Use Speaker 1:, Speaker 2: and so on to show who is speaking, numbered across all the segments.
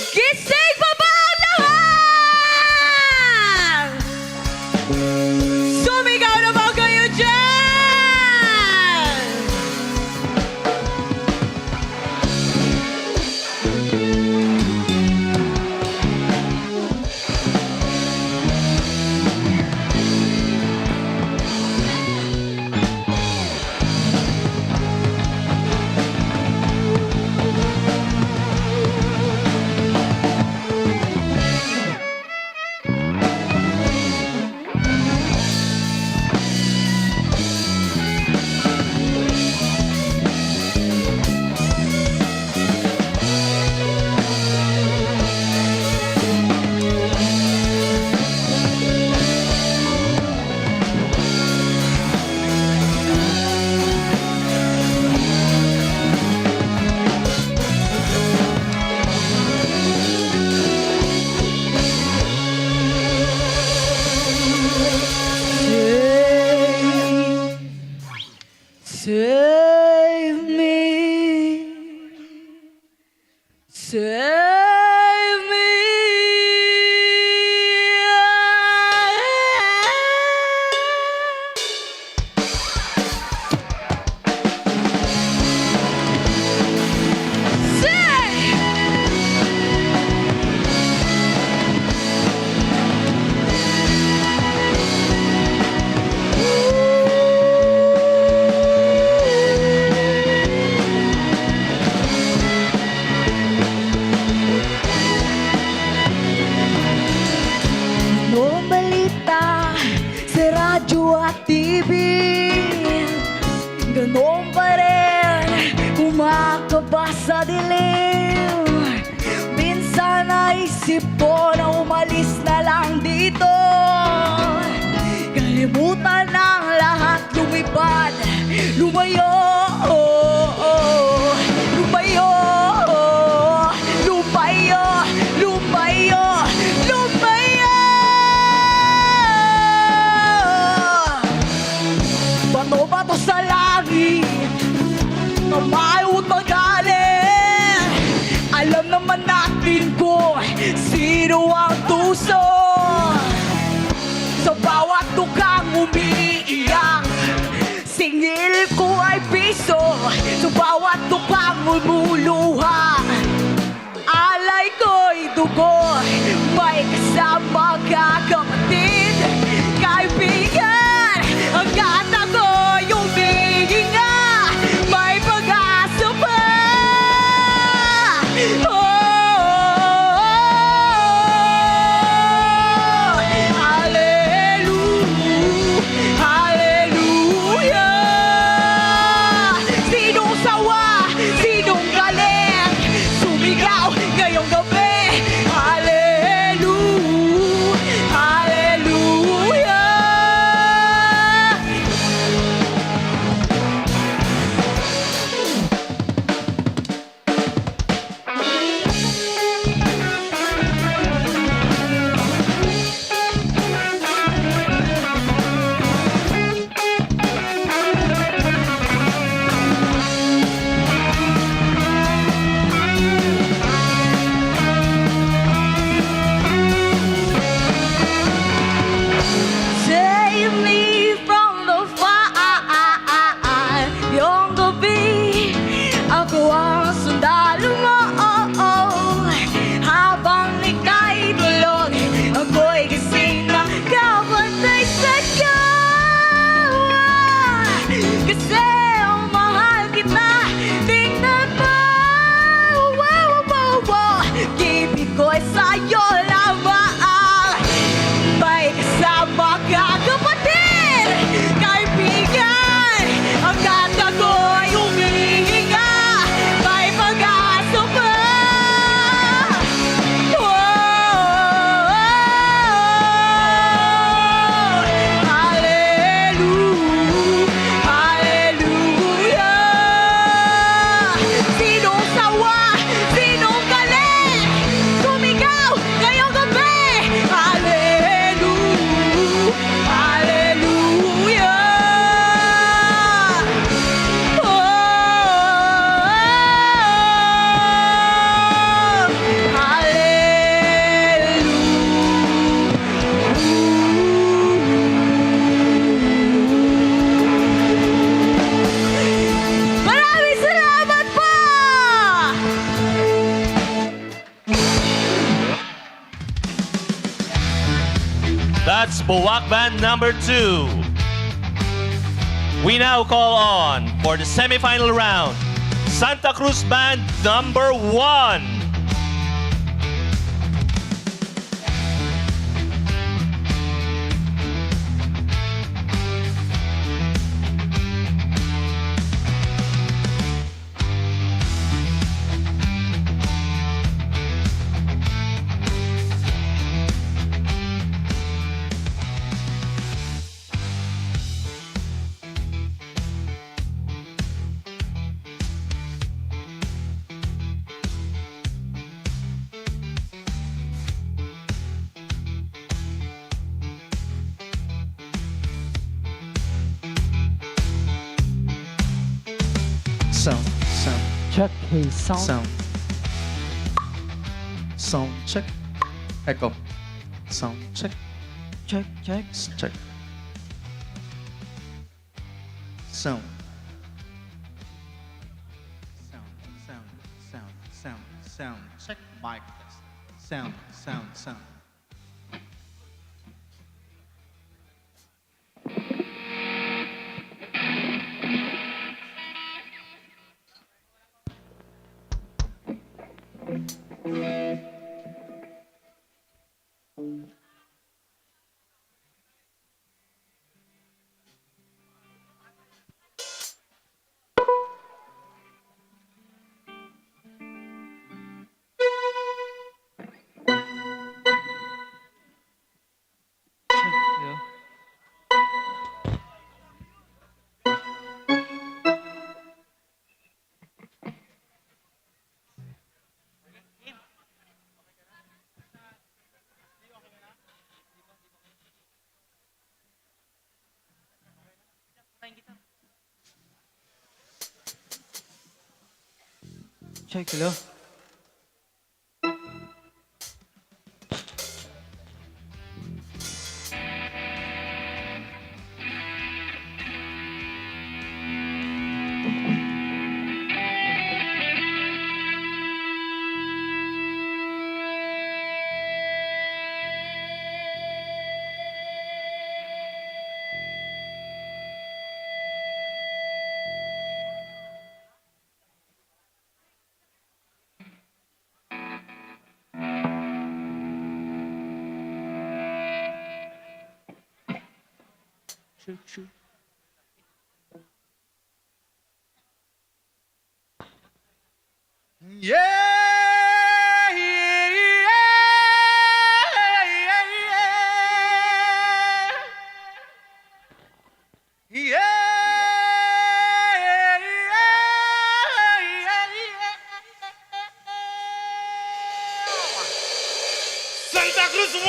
Speaker 1: Gising pa ba ang lahat? Sumigaw na ba kayo dyan? Save me, save me. Noong balita sa radyo at TV, ganoon pa rin kumakaba sa dilim. Minsan naisip ko na umalis na lang dito, kalimutan ang lahat, lumipad, lumayo, lumayo, lumayo, lumayo, lumayo. Bato-bato sa langit na may utagaling. Alam naman natin kung sino ang tuso. Sa bawat tukang umiiyak, singil ko ay piso. Sa bawat tukang lumuluha, alay ko'y dugo. May kasama ka kapatid, kaibigan, hanggat ako'y humihinga, may pag-asa pa. Hallelujah, hallelujah. Sinong sawa, sinong galing, sumigaw ngayong gabi. Hallelujah,
Speaker 2: That's Buwak Band number 2. We now call on for the semifinal round, Santa Cruz Band number 1.
Speaker 3: Sound,
Speaker 4: Check his sound.
Speaker 3: sound. Sound check. Echo. Sound check.
Speaker 4: Check.
Speaker 3: Check. Sound. Sound. Check mic test. Sound.
Speaker 4: Check, hello. Shoot.
Speaker 5: Santa Cruz 1,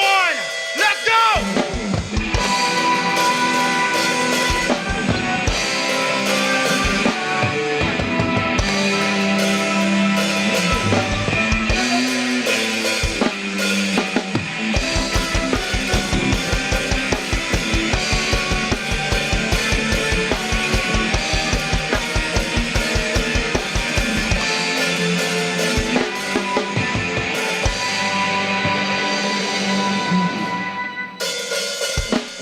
Speaker 5: let's go!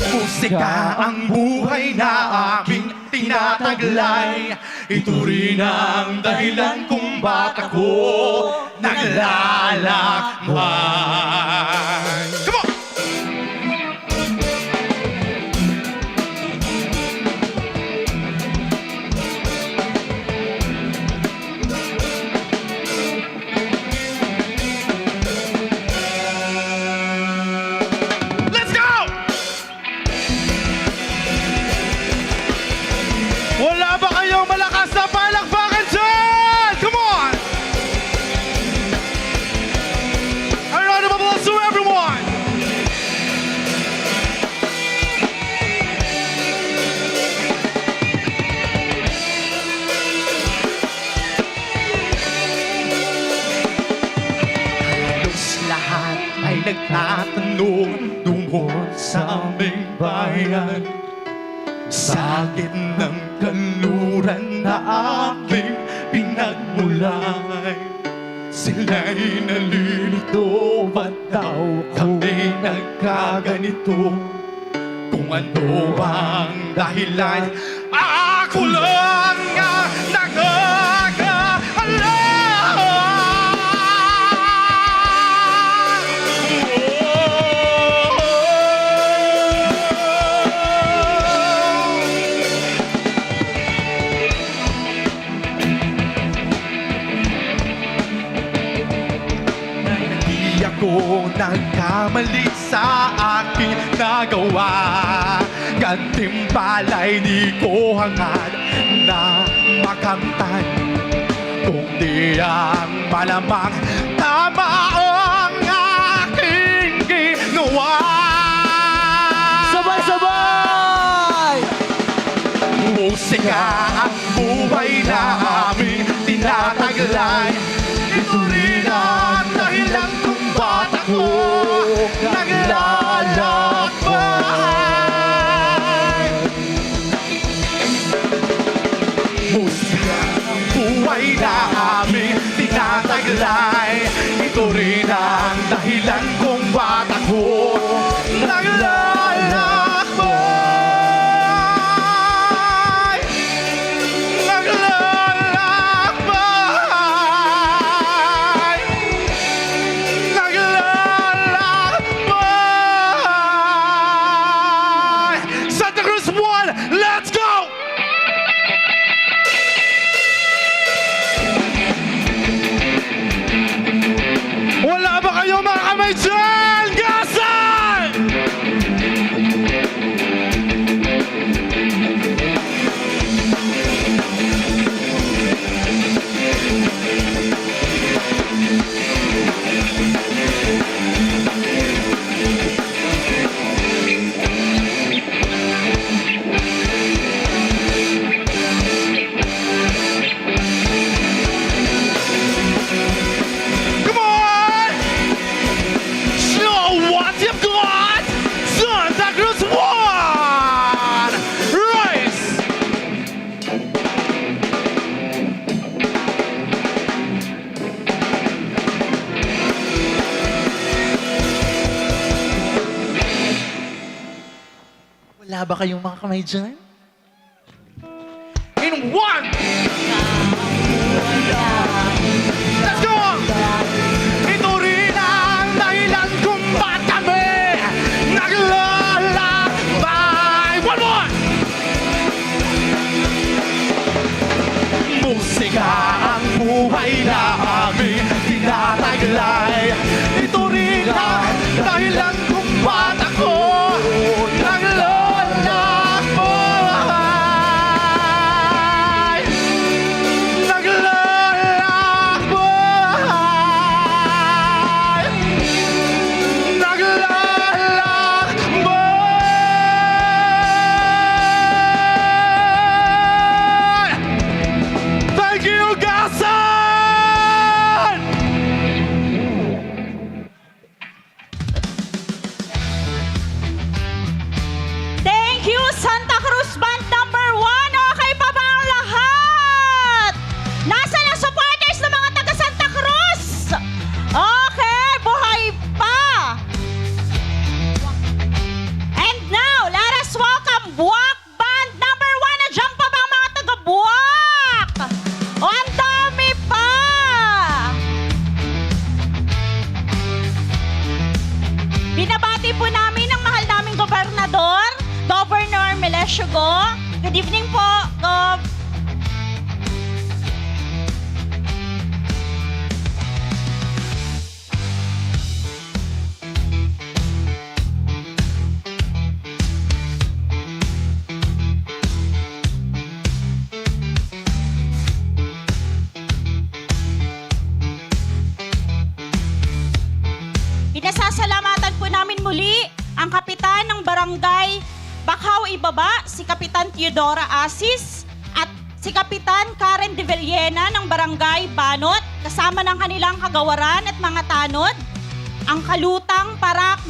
Speaker 5: Musika ang buhay na aming tinataglay. Ito rin ang dahilan kung ba't ako naglalakbay. Come on! Let's go! Wala ba kayong malakas na palakpakan dyan? Come on! A round of applause to everyone! Halos lahat ay nagtatanong tungkol sa aming bayan. Sa akin ng kaluran na aking pinagmulay. Sila'y nalilito, ba't daw kami nagkaganito? kung ano ang dahilan. Ako lang ang Hindi ako nagkamali sa aking nagawa. Gantimpala'y di ko hangad na makamtan. Kung di ang malamang tama ang aking ginawa.
Speaker 4: Sabay-sabay!
Speaker 5: Musika ang buhay na aming tinataglay. Ito rin ang dahilan kung ba't ako naglalakbay. Musika ang buhay na aming tinataglay. Ito rin ang dahilan kung ba't ako naglalakbay. Naglalakbay. Santa Cruz 1, let's go! Wala ba kayo mga kamay dyan? Gasan! Come on! Show what you've got! Santa Cruz 1! Rise!
Speaker 3: Wala ba kayong mga kamay dyan?
Speaker 5: In 1! Let's go! Ito rin ang dahilan kung ba't kami naglalakbay. One more! Musika ang buhay na aming tinataglay. Ito rin ang dahilan kung ba't ako naglalakbay. Thank you, Gasan!
Speaker 1: Thank you, Santa Cruz Band number 1. Okay pa ba ang lahat? Nasaan ang supporters ng mga taga Santa Cruz? Okay, buhay pa. And now, let us welcome Buwak Band number 1. Nandiyan pa ba ang mga taga Buwak? O, ang dami pa. Binabati po namin ang mahal naming gobernador, Governor Melesio-Go. Good evening po, Gov. Pinasasalamatan po namin muli ang kapitan ng barangay Bakaw Ibaba, si Kapitan Teodora Asis, at si Kapitan Karen de Villena ng barangay Banot, kasama ng kanilang kagawaran at mga tanod, ang kalutang parak,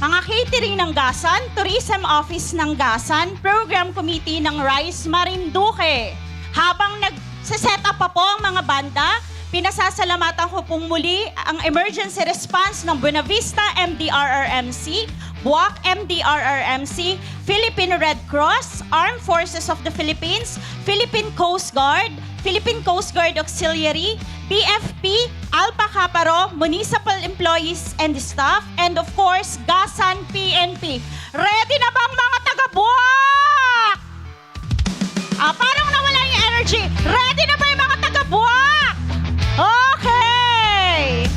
Speaker 1: mga catering ng Gasan, Tourism Office ng Gasan, Program Committee ng Rice Marinduque. Habang nagsiset up pa po ang mga banda, pinasasalamatan ko pong muli ang emergency response ng Buena Vista MDRRMC, BUAC, MDRRMC, Philippine Red Cross, Armed Forces of the Philippines, Philippine Coast Guard, Philippine Coast Guard Auxiliary, BFP, Alpha Kaparo, municipal employees and staff, and of course, Gasan PNP. Ready na bang mga taga-BUAC? Parang nawala yung energy. Ready na ba yung mga taga-BUAC? Okay!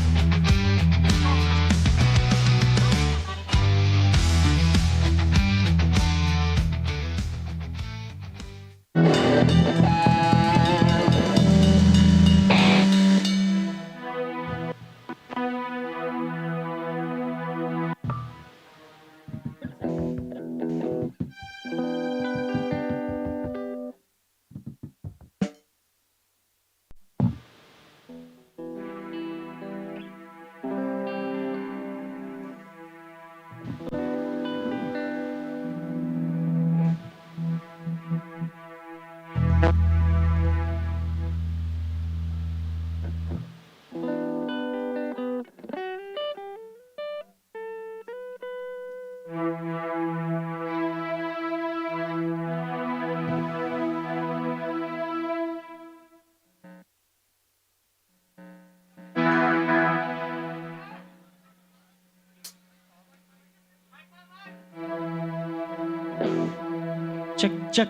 Speaker 4: Check, check.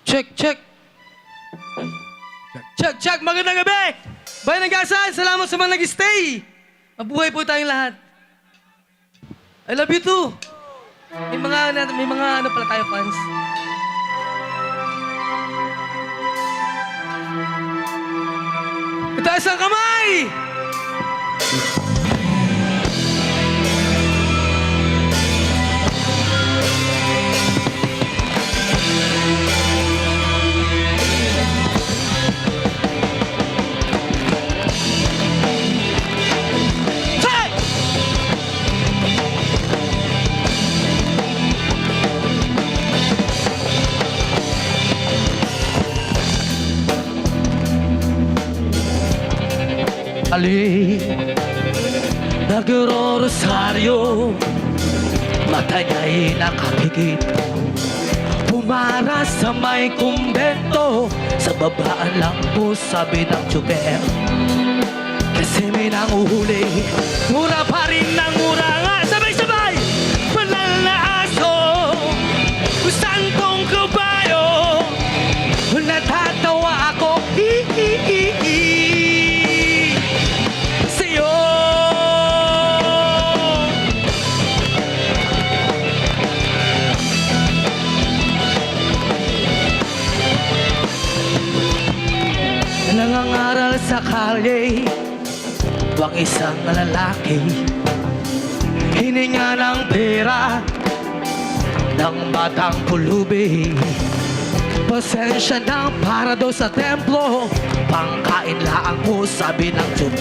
Speaker 4: Check, check. Check, check. Magandang gabi! Bayan ng Gasan, salamat sa mga nag-stay. Mabuhay po tayong lahat. I love you too. May mga ano pala tayo fans. Itaas ang kamay!
Speaker 5: Ali, nagro-rosaryo, mataya'y nakapikit. Pumaras sa may kumbento, sa babaan lang po sabi ng tsuper. Kasi may nanguhuli, mura pa rin ng mura nga. Sabay-sabay, banal na aso, santong kabayo, natatawa ako, sa'yo. Nangangaral sa kalye, wag isang lalaki, hininga ng pera ng batang pulubi. Pasensya na para daw sa templo, pangkain laang po sabi ng Diyos.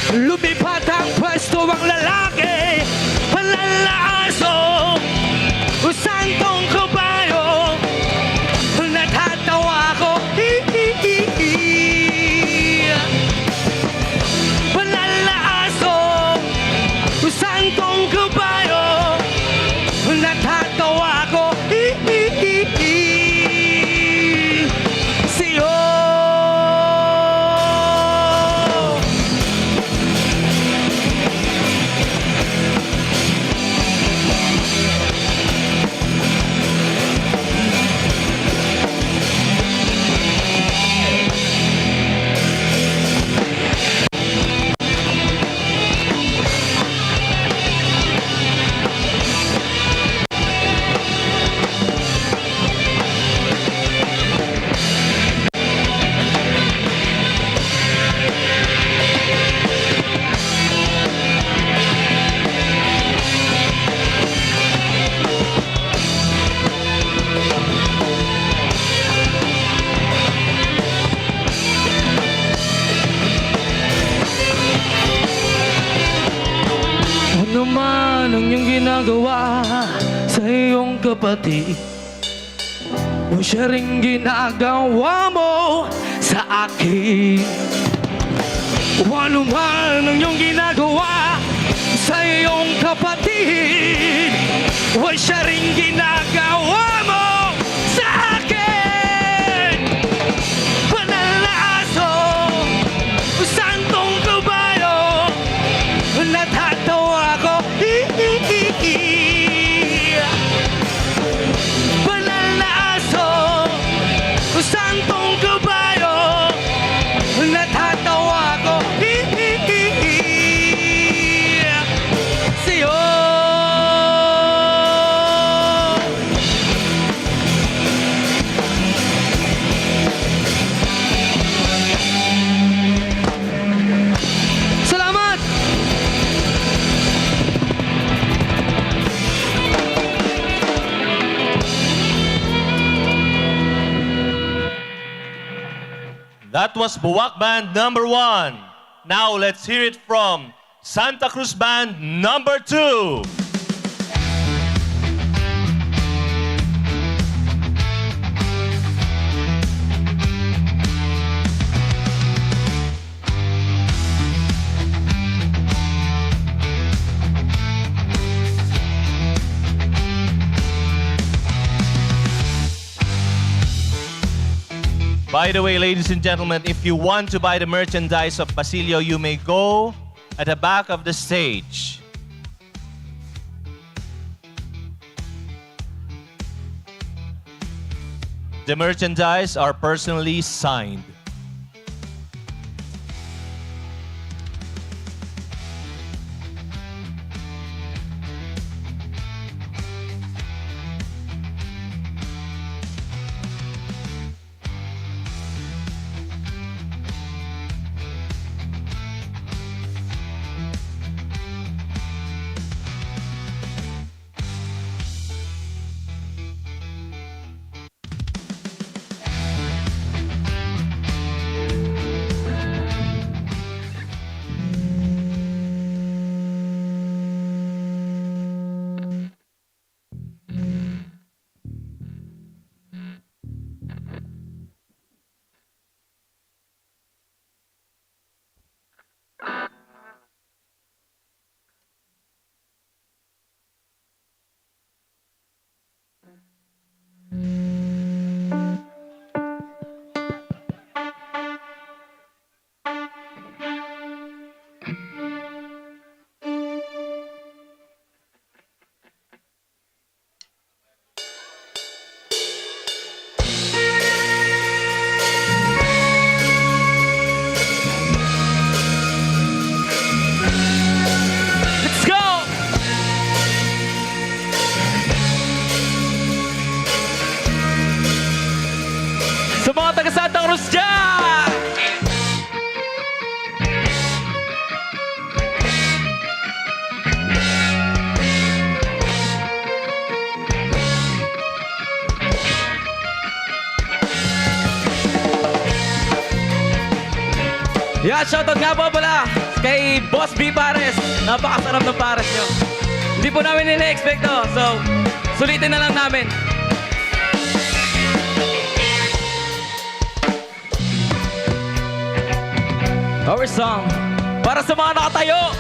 Speaker 5: Lumipat ang pwesto ang lalaki, palalaso, santong kabayo, natatawa ko, palalaso, santong kabayo, natatawa ko, sa'yo. Ano man ang iyong ginagawa sa iyong kapatid, o siya rin ginagawa mo sa akin. O ano man ang iyong ginagawa sa iyong kapatid, huwag siya rin ginagawa mo sa akin. Banal na aso, santong kabayo, natatawa ko. Banal na aso, santong kabayo, natatawa ko. Sa'yo. Salamat!
Speaker 2: That was Buwak Band number 1. Now let's hear it from Santa Cruz Band number 2. By the way, ladies and gentlemen, if you want to buy the merchandise of Basilio, you may go at the back of the stage. The merchandise are personally signed.
Speaker 5: Let's go! Sa mga taga Santa Cruz dyan! Yeah, shoutout nga po pala kay Boss B Pares. Napakasarap ng pares nyo. Hindi po namin nila-expect to. So, sulitin na lang namin. Our song para sa mga nakatayo.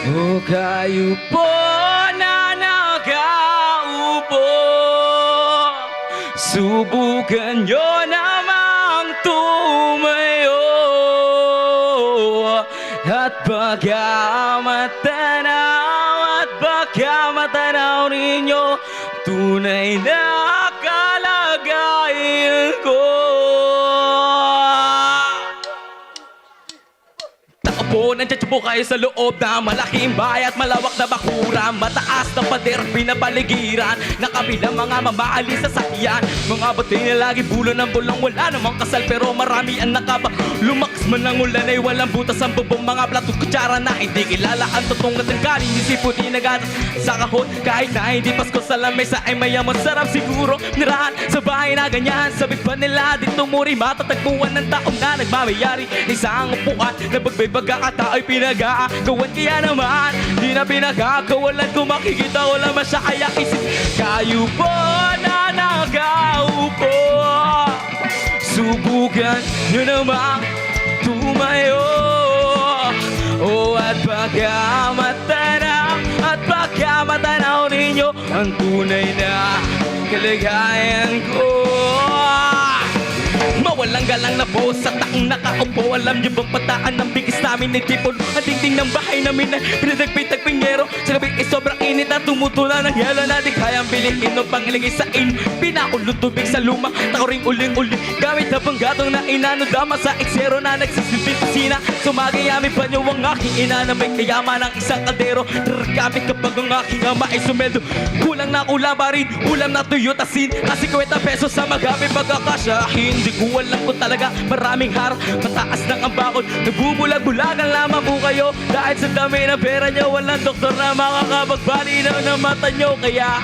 Speaker 5: O kayo po na nakaupo, subukan nyo namang tumayo. At baka matanaw ninyo tunay na kalagayan ko. Takbo ng nandiyan po kayo sa loob na malaking bahay at malawak na bakuran. Mataas na pader, pinapaligiran nakabilang mga mamaalis sa sakyan. Mga bating na lagi bulo ng bulong, wala namang kasal pero marami ang nakaba. Lumakas man ang ulan ay walang butas ang bubong. Mga plato kutsara na hindi kilala ang totoong at ang galing. Hindi puti na gatas sa kahon kahit na hindi Pasko sa lamesa ay mayaman. Sarap siguro nirahan sa bahay na ganyan. Sabi pa nila dito muri matatagpuan ng taong na nagmamayari. Isang upuan na bagbay pagkakatao'y pinag-aagawan. Kaya naman di na pinagkakawalan kung makikita ko lang masya kaya isip kayo po na nagaupo. Subukan nyo naman tumayo. At pagkamatanaw ninyo ang tunay na kalagayan ko. Mawalang galang na po sa taong nakaupo. Alam niyo bang pataan ng bigis namin ay tipon? Ang dingding ng bahay namin ay pinagpitagpingero. Sa gabi ay sobrang init at tumutula ng yelo na di kayang bilihin o pangilagay sa in. Pinakulong tubig sa luma, takoring uling-uling gamit na panggatong na inano dama sa eksero na nagsisilbing kusina. Sumagayami pa niyo ang aking ina na may kayaman ng isang kaldero. Gamit kapag ang aking ama ay sumeldo. Kulang na ulam pa rin, ulam na tuyo tasin. Kasi 50 pesos sa magabi pagkakasya. Hindi ko alam ko talaga maraming harap. Mataas ng ang bakod, nagbubulag-bulagan lamang po kayo. Dahil sa dami ng pera nyo, walang doktor na makakapagbalinaw ng mata nyo. Kaya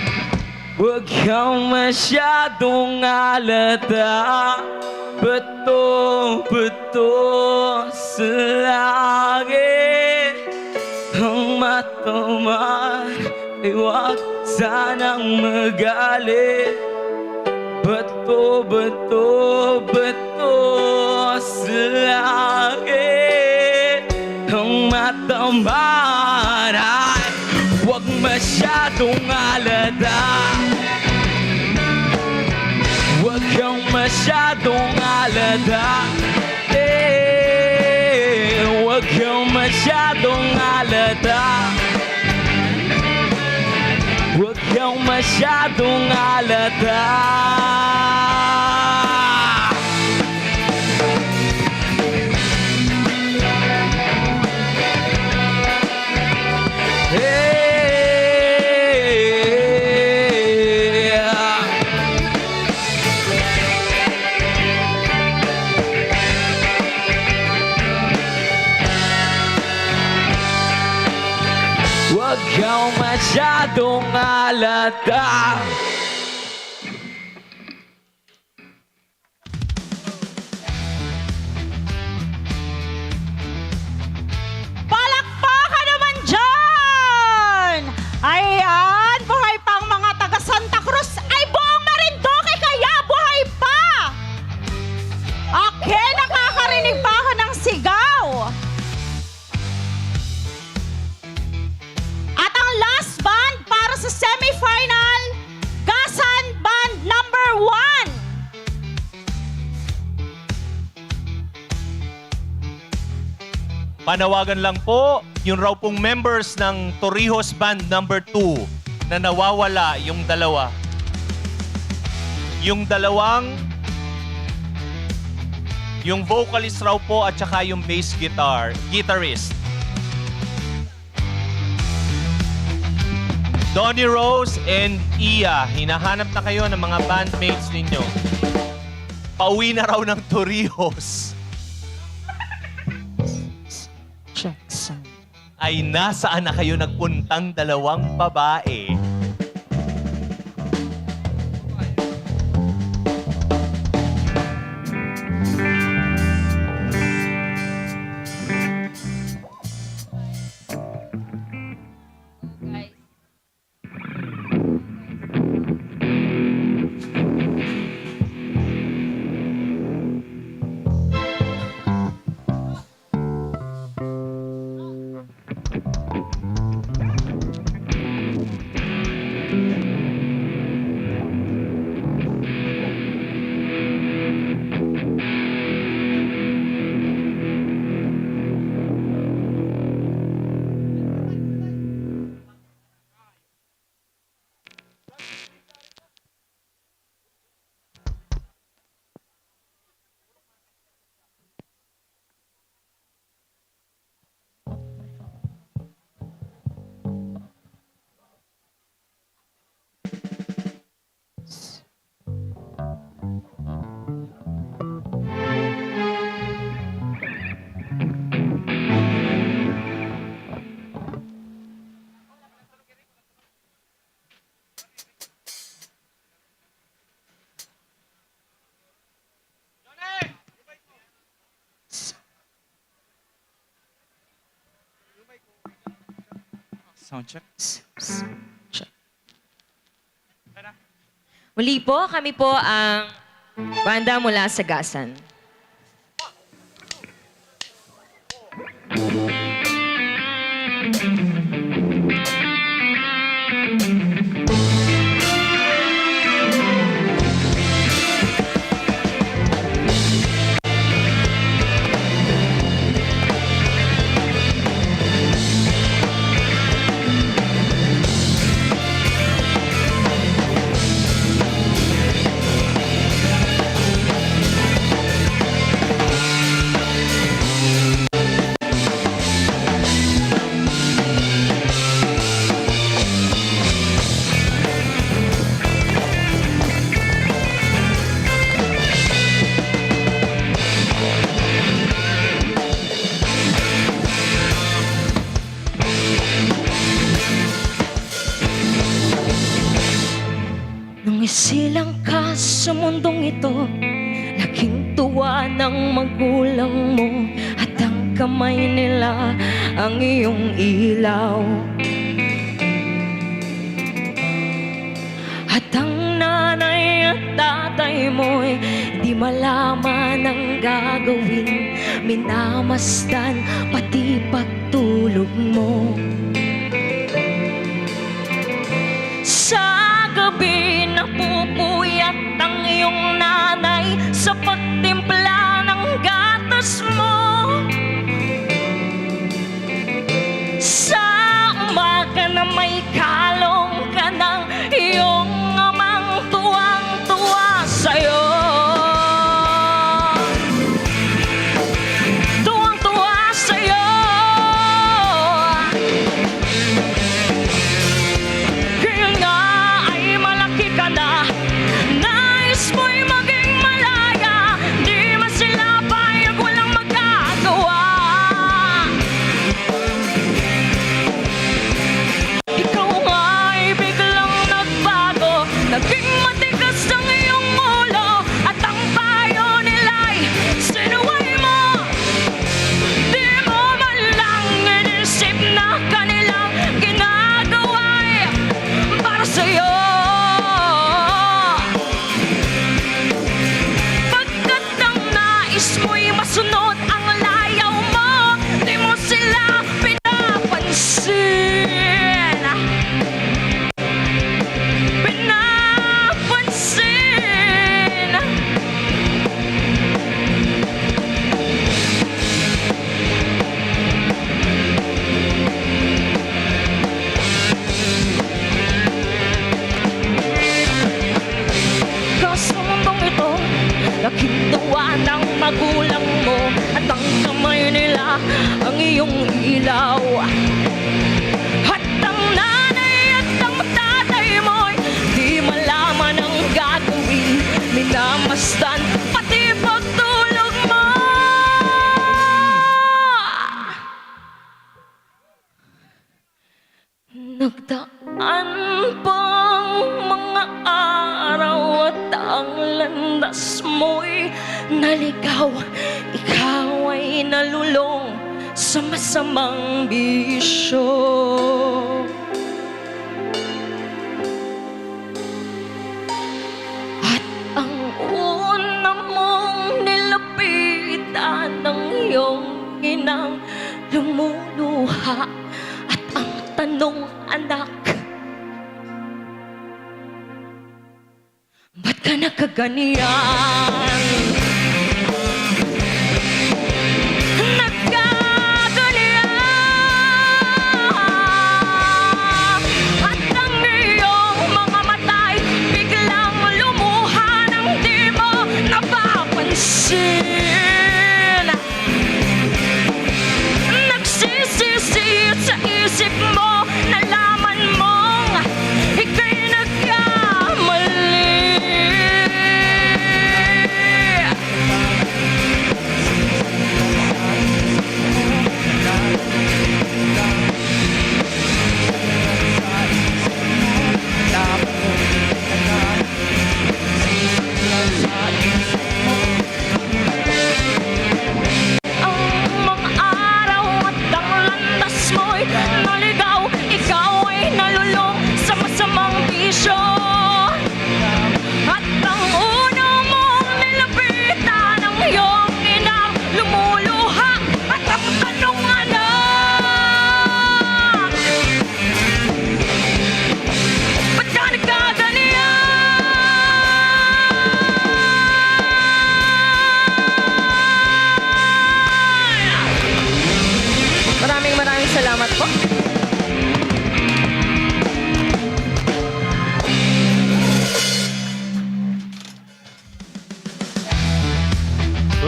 Speaker 5: huwag kang masyadong alata. Bato-bato sa langit ang matamar ay huwag sanang magalit. Bato-bato sa langit ang matamar ay huwag masyadong alata. Huwag kang masyadong alata. Huwag kang masyadong alata. Huwag kang masyadong alata. Huwag kang masyadong alata.
Speaker 1: Palakpakan naman dyan! Ayan, buhay pa ang mga taga Santa Cruz. Ay, buong Marinduque kaya buhay pa! Okay, nakakarinig pa ako ng sigaw. At ang last band para sa semifinal, Gasan Band number 1.
Speaker 2: Panawagan lang po, yung raw pong members ng Torrijos Band number 2 na nawawala yung dalawa. Yung vocalist raw po at saka yung guitarist. Donnie Rose and Iya, hinahanap na kayo ng mga bandmates ninyo. Pauwi na raw ng Torrijos.
Speaker 3: Jackson.
Speaker 2: Ay nasaan na kayo nagpuntang dalawang babae?
Speaker 3: Sound check. Check.
Speaker 6: Muli po, kami po ang banda mula sa Gasan.
Speaker 5: Nung isilang ka sa mundong ito, laking tuwa ng magulang mo, at ang kamay nila ang iyong ilaw. At ang nanay at tatay mo'y di malaman ang gagawin, minamasdan pati pagtulog mo. Sa gabi napupuyat ang iyong nanay sa pagtimpla ng gatas mo. Sa umaga na may kalong ka ng iyong amang tuwang-tuwa sa'yo. Tuwang-tuwa sa'yo. Kaya nga ay malaki ka na, nais mo'y maging malaya, di man sila payag, walang magagawa. Ikaw nga ay biglang nagbago, naging matigas ang iyong ulo, at ang payo nila'y sinuway mo. Di mo man lang inisip na kanilang ginagawa'y para sa'yo. Pagkat ang nais mo'y masunod ang layaw mo, di mo sila pinapansin. Pinapansin. Sa mundong ito, laking tuwa ng magulang mo, at ang kamay nila ang iyong ilaw. At ang nanay at ang tatay mo'y di malaman ang gagawin, minamasdan pati pagtulog mo. Nagdaan pang mga araw at ang landas mo'y naligaw. Ikaw ay nalulong sa masamang bisyo. At ang una mong nilapitan ng iyong inang lumuluha, at ang tanong, anak, ba't ka nagkaganyan? Nagkaganyan. At ang iyong mga mata'y biglang lumuha nang di mo napapansin. Nagsisisi sa isip mo, nalaman mong ika'y nagkamali.
Speaker 6: desisyon. At ang una mong nilapitan ang iyong inang lumuluha at ang tanong anak, ba't ka nagkaganyan? Maraming salamat po.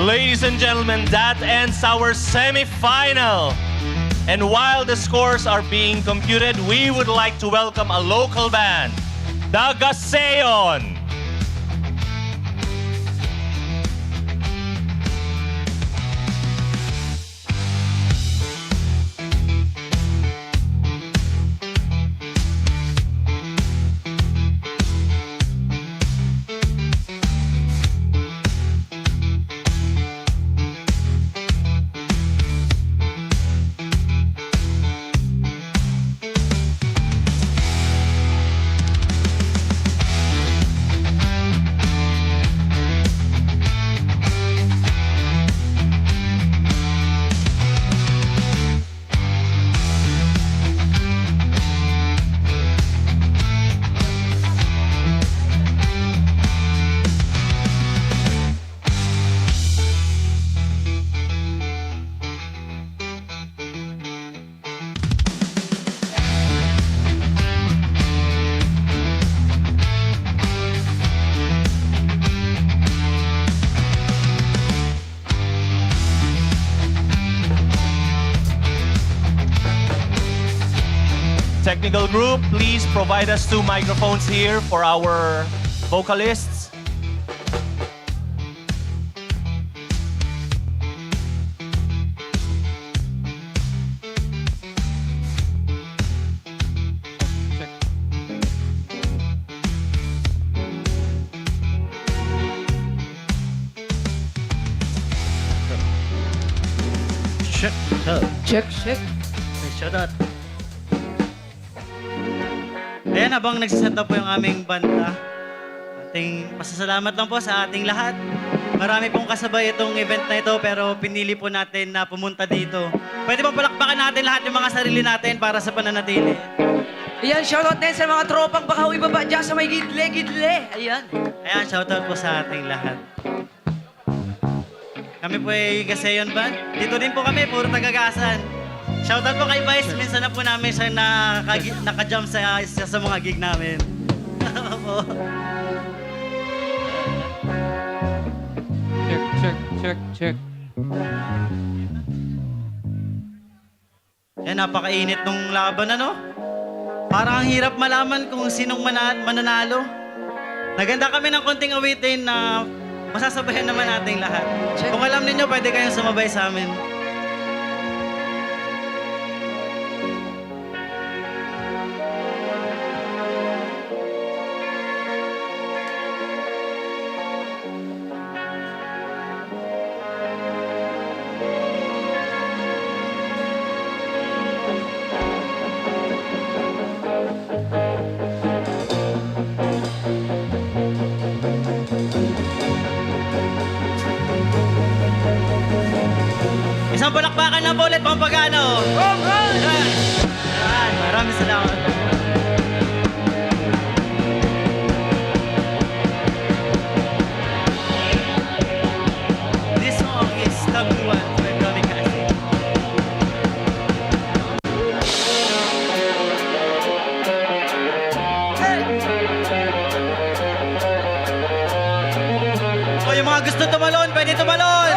Speaker 2: Ladies and gentlemen, that ends our semi-final. And while the scores are being computed, we would like to welcome a local band, the Gaseon. Technical group, please provide us 2 microphones here for our vocalists.
Speaker 4: Check, check.
Speaker 7: Shout out. Ayan, habang nagsiset up po yung aming banda, ating pasasalamat lang po sa ating lahat. Marami pong kasabay itong event na ito, pero pinili po natin na pumunta dito. Pwede po palakpakan natin lahat yung mga sarili natin para sa pananatili.
Speaker 4: Ayan, shoutout din sa mga tropang bakaw ibaba dyan sa may gidle. Ayan.
Speaker 7: Ayan, shout out po sa ating lahat. Kami po ay Gaseon Band. Dito din po kami, puro tagagasan. Shoutout po kay Vice. Minsan na po namin siya naka-jump sa isa sa mga gig namin. Opo.
Speaker 4: Check.
Speaker 7: Yan, napakainit nung laban, ano? Parang ang hirap malaman kung sinong mananalo. Naganda kami ng konting awitin na masasabayan naman nating lahat. Kung alam ninyo, pwede kayong sumabay sa amin. Isang palakpakan na po ulit, Pampagano. Yan. Maraming salamat. This song is number 1 by Kamikaze. O, yung mga gusto tumalon, pwede tumalon.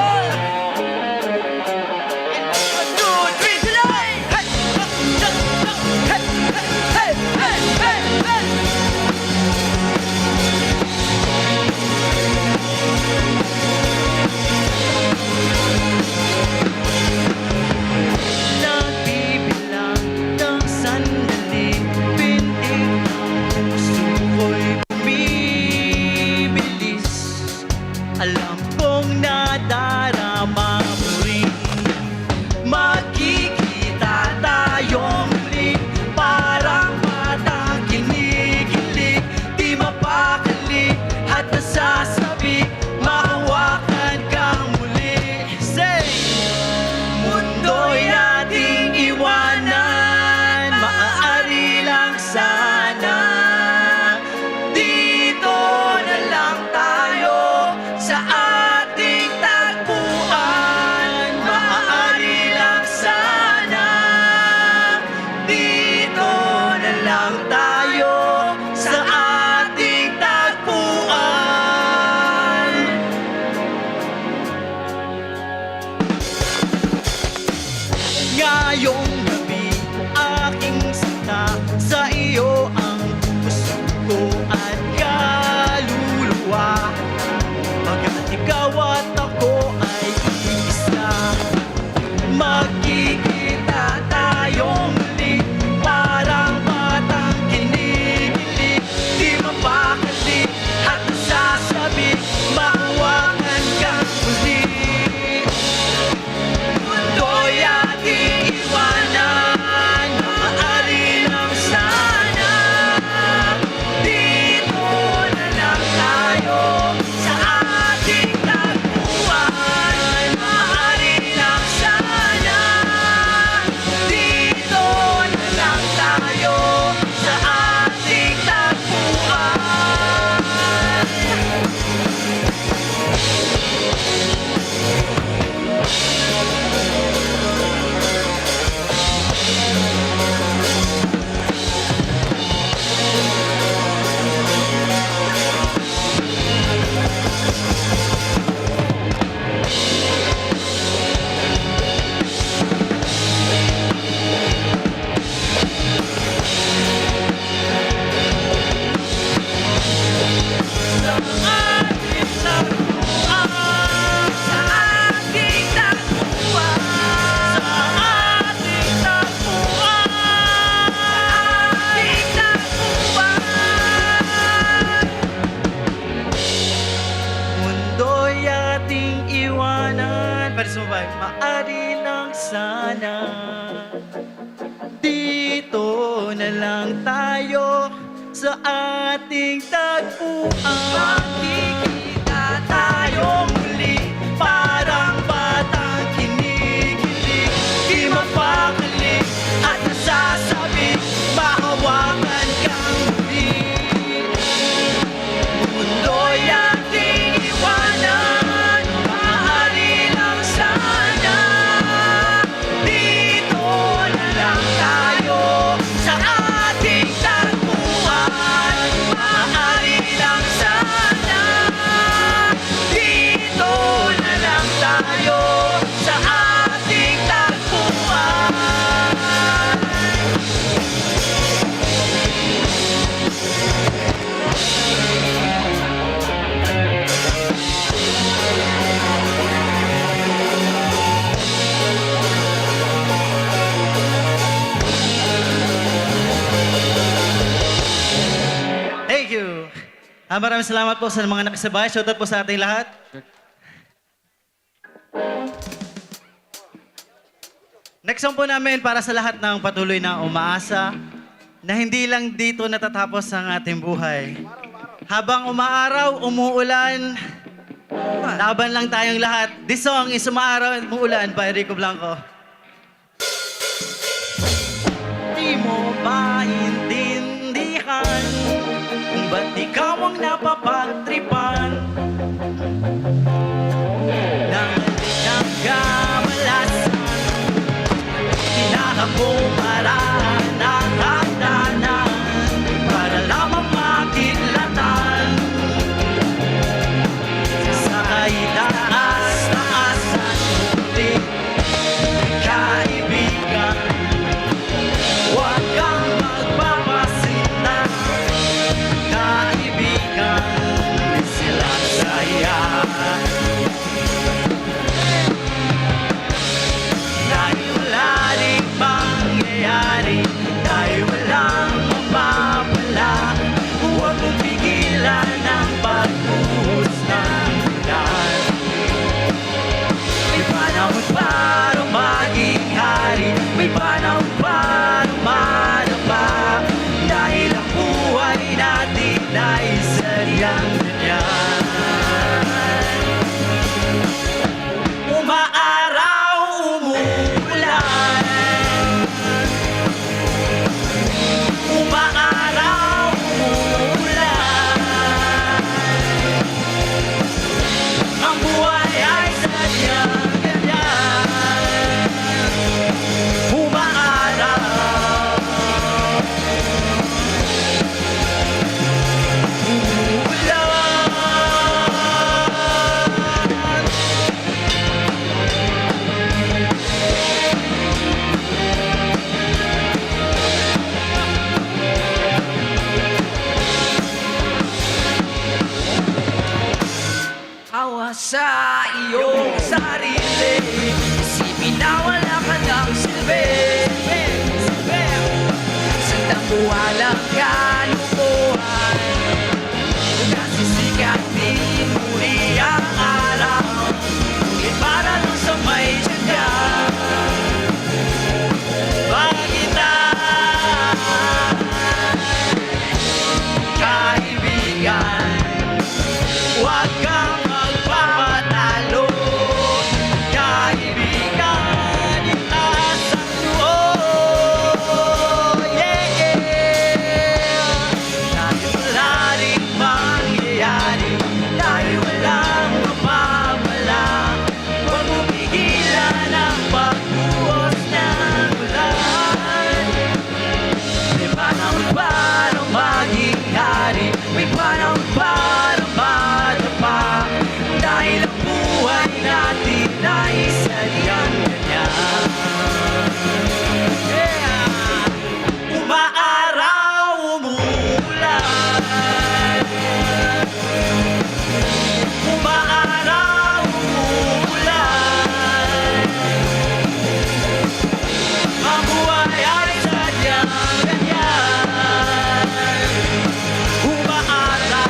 Speaker 7: Nagbibilang ng sandali, pintig ng puso ko'y bumibilis. Alam kong nadar lang tayo sa ating tagpuan. Ngayong gabi, aking sinta, sa iyo ang puso ko at kaluluwa. Pagkat ikaw at ako ay isa, magkikita tayong muli, parang batang kinikilig, di mapakali at nasasabi, mahawakan kang muli. Mundo'y ating iwanan, maaari lang sana, dito na lang tayo sa ating tagpuan. Maaari lang sana, dito na lang tayo sa ating tagpuan. Mundo'y ating iwanan. Pwede sumabay. Maari lang sana, dito na lang tayo sa ating tagpuan. Magkikita tayo muli, parang batang kinikilig, di mapakali at nasasabi, mahawakan kang muli. Mundo'y ating iwanan, maaari lang sana, dito na lang tayo sa ating tagpuan. Maaari lang sana, dito na lang tayo sa ating tagpuan. Thank you. Maraming salamat po sa mga nakasabay. Shoutout po sa ating lahat. Next song po namin para sa lahat ng patuloy na umaasa na hindi lang dito natatapos ang ating buhay. Habang umaaraw, umuulan, laban lang tayong lahat. This song is Umaaraw at Umuulan by Rico Blanco. Di mo maintindihan kung ba't ikaw ang napapagtripan ng kamalasan. Tinahak mo paraan ng hagdanan para lamang makilatan sa itaas-taasan muli. Kaibigan, huwag kang magpapasinta. Kaibigan, silang saya. Dahil wala rin mangyayari, dahil walang mapapala, huwag mong pigilan ang pagbuhos ng ulan. May panahon para maging hari, may panahon para manapa, dahil ang buhay natin ay sadyang ganyan. Umaaraw, umuulan. Umaaraw, umuulan. Ang buhay ay sadyang ganyan. Umaaraw.
Speaker 5: sa iyong sarili. Isipin na wala ka ng silbi. Walang kalukuhan, nasisikat din muli ang araw, ngunit para nung sa may tiyaga. Pagitan, kaibigan, huwag kang magpapatalo. Kaibigan, itaas ang loob. Yeah, yeah. Dahil wala rin mangyayari, dahil walang mapapala. Huwag mong pigilan ang pagbuhos ng ulan. May panahon para maging hari, may panahon para madapa. Dahil ang buhay natin ay sadyang ganyan. Yeah. Umaaraw, umuulan. Umaaraw, umuulan. Ang buhay ay sadyang ganyan. Umaaraw,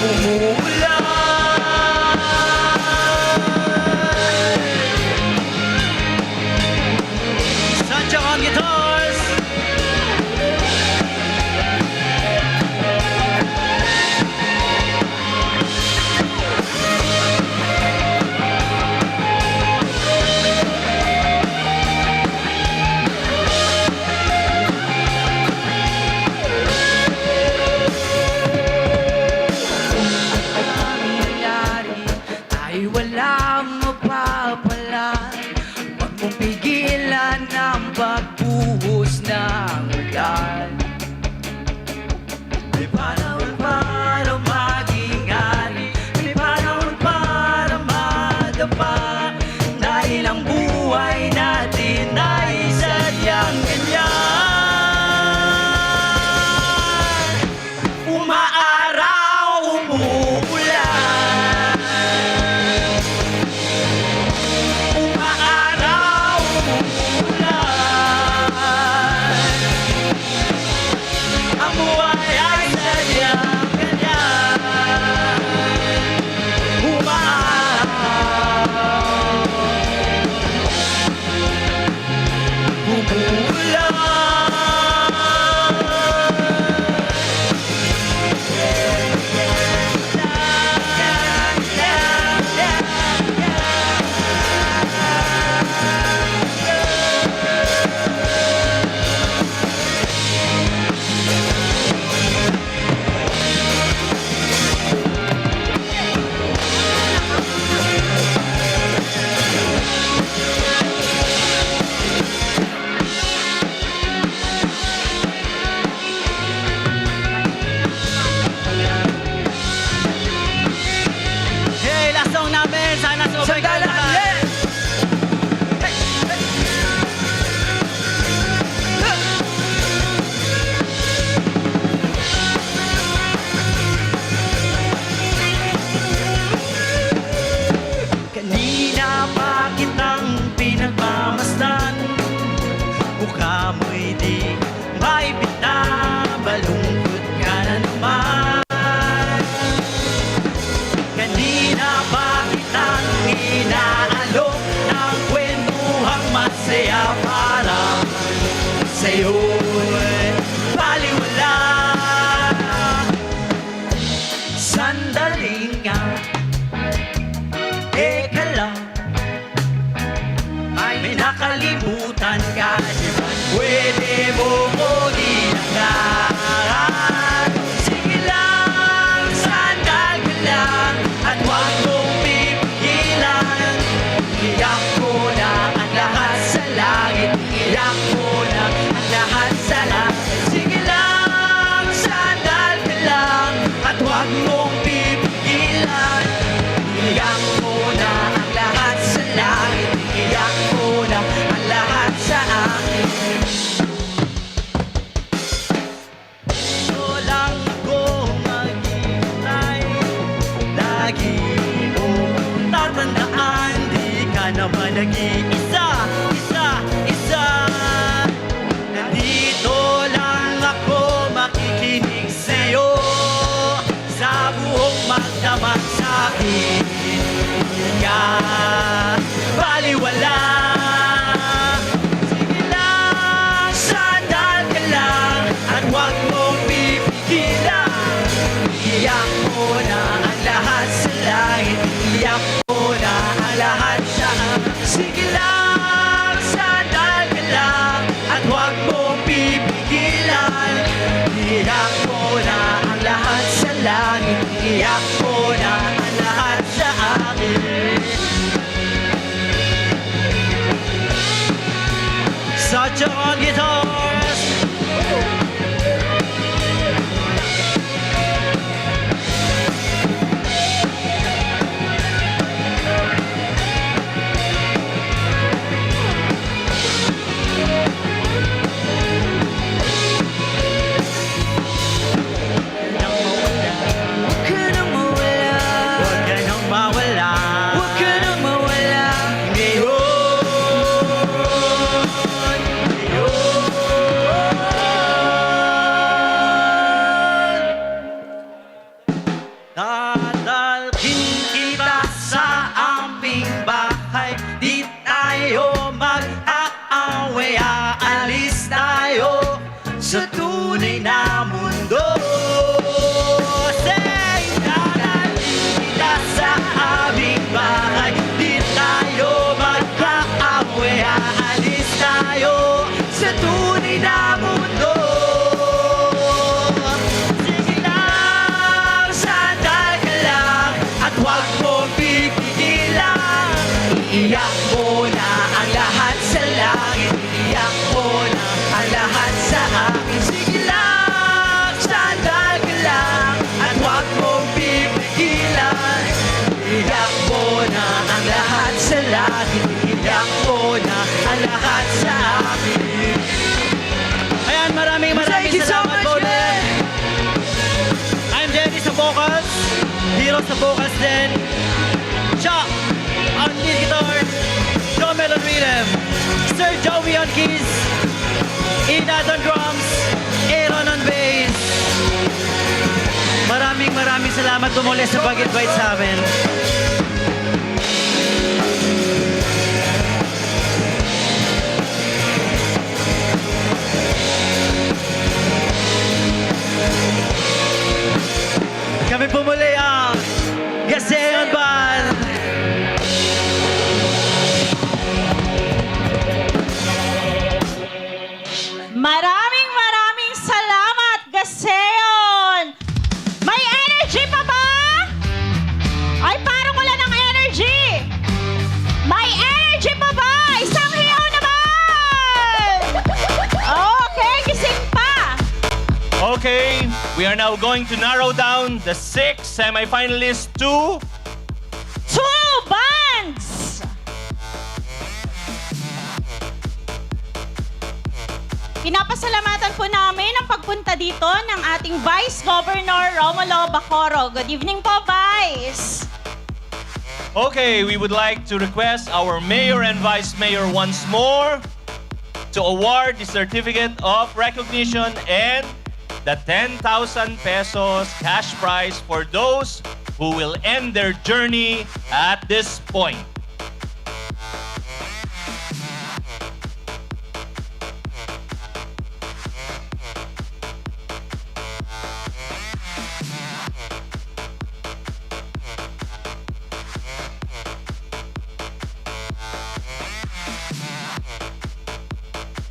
Speaker 5: umuulan. Sancho on guitars. Nangyayari ay walang mapapala. Huwag mong pigilan ang pagbuhos ng ulan. May panahon para maging hari, may panahon para madapa. Dahil ang buhay natin ay sadyang ganyan. Umaaraw, umuulan. Umaaraw, umuulan. Ang buhay ay sadyang ganyan. Umaaraw, Hey, last song namin. Sana sumabay kayo lahat. Kanina pa kitang pinagmamasdan, mukha mo'y di maibita, malungkot ka na naman. Kanina pa kitang inaalok ng kwentuhang masaya para sa'yo'y baliwala. Sandali nga, eka lang, may nakalimutan ka, di ba? Pwede mo ko ilangan. Sige lang, sandal ka lang, at huwag mong pipigilan. Iyak mo na ang lahat sa langit, iyak mo na ang lahat sa langit. Sige lang, sandal ka lang, at huwag mong pipigilan. Iyak mo na ang lahat sa langit, iyak mo na ang lahat sa akin. Ito lang kung
Speaker 7: Chacha on guitars.
Speaker 5: Huwag ka nang mawala.
Speaker 7: Huwag ka nang mawala.
Speaker 5: Huwag ka nang mawala.
Speaker 7: Dadalhin kita sa aming bahay. Di tayo mag-aaway. Aalis tayo sa tunay na mundo. Say, dadalhin kita sa aming bahay. Di tayo mag-aaway. Aalis tayo sa tunay na mundo. Sige lang, sandal ka lang, at huwag mong pipigilan. Iiyak mo na ang lahat sa langit. Iiyak mo na ang lahat sa akin. Sige lang, sandal ka lang, at huwag mong pipigilan. Iiyak mo na ang lahat sa langit. Iiyak mo na ang lahat sa akin. Ayan, maraming
Speaker 5: Thank you so
Speaker 7: salamat
Speaker 5: much,
Speaker 7: po
Speaker 5: man.
Speaker 7: ulit. I'm Jenny sa vocals, Hero sa vocals din, Chuck on lead guitar, Jomel on rhythm, Sir Joey on keys, Inad on drums, Aaron on bass. Maraming salamat tumuli sa pag-invite sa amin. Kami pumuli ang Gaseon Band.
Speaker 1: Maraming salamat, Gaseon! May energy pa ba? Ay, parang wala ng energy! May energy pa ba? Isang hiyaw naman! Okay, gising pa!
Speaker 2: Okay, we are now going to narrow down the 6 semifinalists to
Speaker 1: 2 bands! Pinapasalamatan po namin ang pagpunta dito ng ating Vice Governor Romulo Bacorro. Good evening po, Vice!
Speaker 2: Okay, we would like to request our mayor and vice mayor once more to award the certificate of recognition and the 10,000 pesos cash prize for those who will end their journey at this point.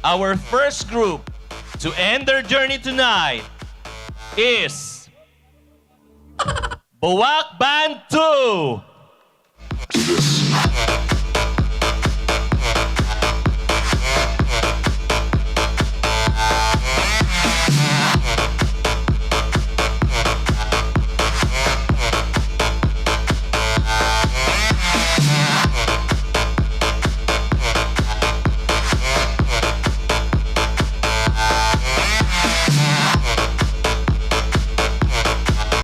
Speaker 2: Our first group to end their journey tonight is Buwak Band 2.